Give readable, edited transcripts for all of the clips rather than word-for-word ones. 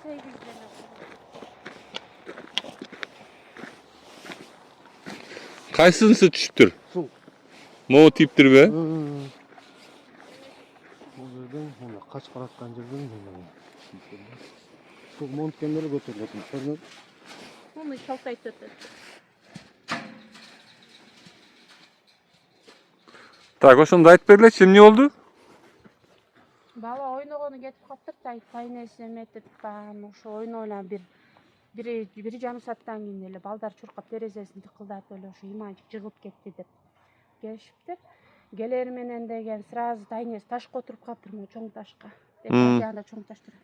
8'den. Кайсынысы түшүптүр? Сул. Могу типтирби? Бул жерден мына кач караткан жерден сул монткенде эле көтөрүлөт. Onu çaltayıp ötür. Так, ошондо айтып бергилечи, эмне болду? Bala oynogonu getip kaptık da taynesi emetip bana ошо ойнойла бир жарым сааттан кийин эле балдар чуркап терезесин тыкылдатып эле ошо иманчик жыгылып кетти деп келишиптир. Келери менен деген сразу тайнеси ташка отуруп калыптыр, могу чоң ташка. Деп жагында чоң таш турат.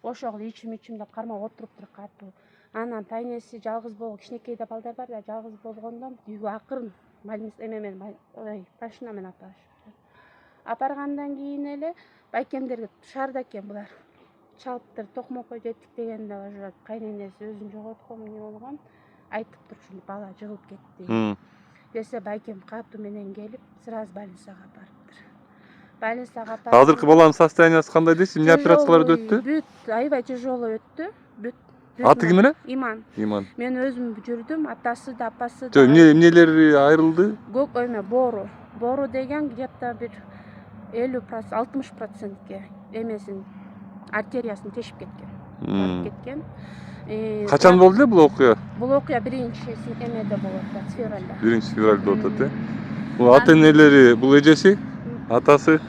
Ошого ичим деп кармап отуруптур катуу. Анан тайнеси жалгыз болгон кичинекей да балдар бар да, жалгыз болгондон үйгө акырын машина менен апарышыптыр. Апаргандан кийин эле байкемдерге шаарда экен булар. Чалыптыр, токмокко жеттик дегенде уже кайненеси өзүн жоготкон эмне болгон, айтыптыр ушундай бала жыгылып кетти. Десе байкем катуу менен келип, сразу больницага апарыптыр. Больницага апарып. Азыркы баланын состояниясы кандай дейсиз? Эмне операциялар өттү? Бүт, аябай тяжело өттү. Бүт. Аты ким эле? Иман. Иман. Мен өзүм жүрдүм, атасы да, апасы да. Жо, эмнелери айрылды? Көк эме бору. Бору деген где-то бир 50-60%ке эмесин артериясын тешип кеткен. Качан болду эле бул окуя? Бул окуя биринчи эмеде болот, февралда. 1-февралда болот, э? Бул ата-энелери, бул эжеси, атасы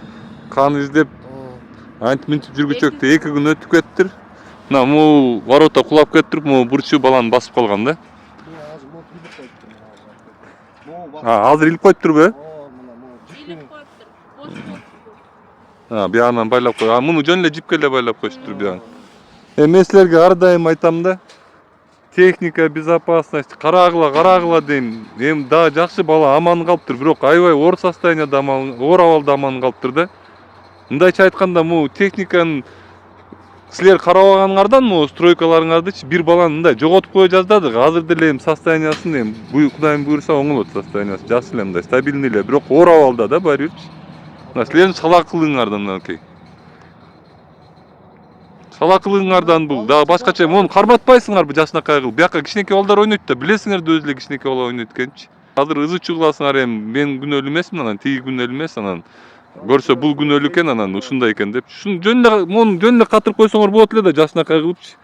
кан издеп, антип мынтип жүргүчөктө 2 күн өтүп кеттир. Мына могу ворота кулап кетип, могу бурчу баланы басып калган да. Азыр илип коюптурбу, э? Илип коюптур. Бош болуптур. Биягынан байлап кой. Муну жөн эле жипке эле байлап коюштур биягын. Мен силерге ар дайым айтам да. Техника, безопасность, карагыла дейм. Эми да жакшы бала аман калыптыр, бирок аябай оор состоянияда оор абалда аман калыптыр да. Мындайча айтканда, могу техниканын силер карабаганыңардан могу стройкаларыңардычы бир баланы мындай жоготуп кое жаздадык. Азыр деле эми состояниясын эми Кудайым буйруса оңолот состояниясы. Жакшы эле мындай стабильный эле, бирок оор абалда да баары бирчи. Мына силердин салакылыгыңардан мынакей. Салакылыгыңардан бул дагы башкача мону карматпайсыңарбы жакшынакай кылып. Бияка кичинекей балдар ойнойт да, билесиңер да өзү эле кичинекей бала ойнойт экенчи. Азыр ызы-чуу кыласыңар эми мен күнөөлүү эмесмин, анан тиги күнөөлүү эмес, анан көрсө бул күнөөлүү экен, анан ушундай экен деп. Шуну жөн эле мону жөн эле катырып койсоңор болот эле да жакшынакай кылыпчы.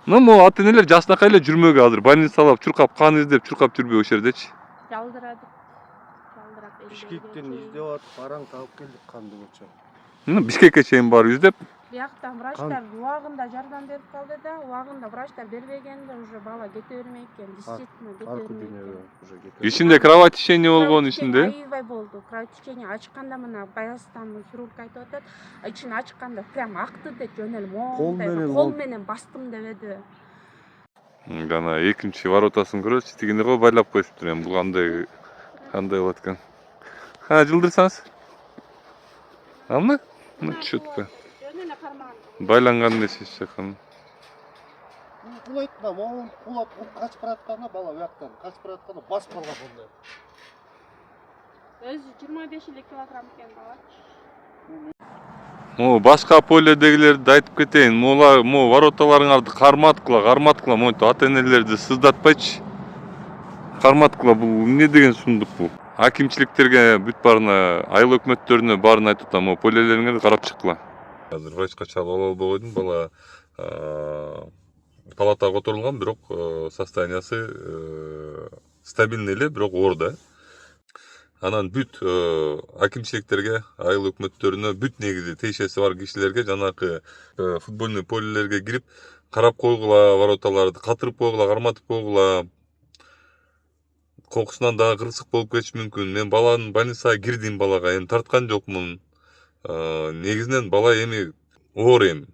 Могу ата-энелер жакшынакай эле жүрмөгө азыр больницалап, чуркап, кан издеп, чуркап жүрбөй ошол жердечи. Жалдырадык. Бишкектен издеп атып, бараң таап келдик канды болчу. Бишкекке чейин барып издеп. Бияктан врачтар убагында жардам берип калды да, убагында врачтар бербегенде уже бала кете бермей экен. Действительно кете бермей. Ичинде кровотечение болгон ичинде. Аябай болду. Кровотечение ачканда мына баягыстан хирург айтып атат. Ичин ачканда прям акты деп жөн эле кол менен бастым деп эди. Гана экинчи воротасын көрөсүз, тигине го байлап коюшуптур. Эми бул кандай болот экен. Жылдырсаңыз. Амы? Чөтпө. Байланган нерсе чакан. Кулайт да, могу кулап качып баратканда бала бияктан качып баратканда басып калган болду. Өзү 25 килограмм экен бала. Башка поледегилерди айтып кетейин. Могу вороталарыңарды карматкыла, монтип ата-энелерди сыздатпайчы. Карматкыла, бул эмне деген сундук бул? Акимчиликтерге бүт баарына, айыл өкмөттөрүнө баарын айтып атам, могу полелериңерди карап чыккыла. Азыр врачка чалып ала албай койдум, бала палатага которулган, бирок состояниясы стабильный эле, бирок оор да. Анан бүт акимчиликтерге, айыл өкмөттөрүнө, бүт негизи тиешеси бар кишилерге жанакы футбольный полелерге кирип карап койгула, вороталарды катырып койгула, карматып койгула. Кокусунан дагы кырсык болуп кетиши мүмкүн. Мен баланын больницага кирдим, балага эми тарткан жокмун. Негизинен бала эми оор эми.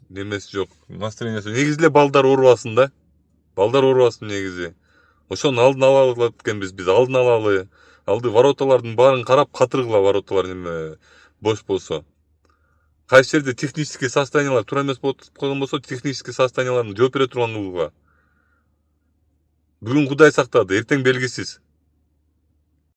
Немеси жок, настроениясы. Негизи эле балдар оорубасын да. Балдар оорубасын негизи. Ошону алдын алалы экенбиз, биз алдын алалы. Алды вороталардын баарын карап катыргыла, вороталар эме бош болсо. Кайсы жерде технический состояниялар туура эмес болуп койгон болсо, технический состоянияларды жооп бере турган кылууга. Бүгүн Кудай сактады, эртең белгисиз.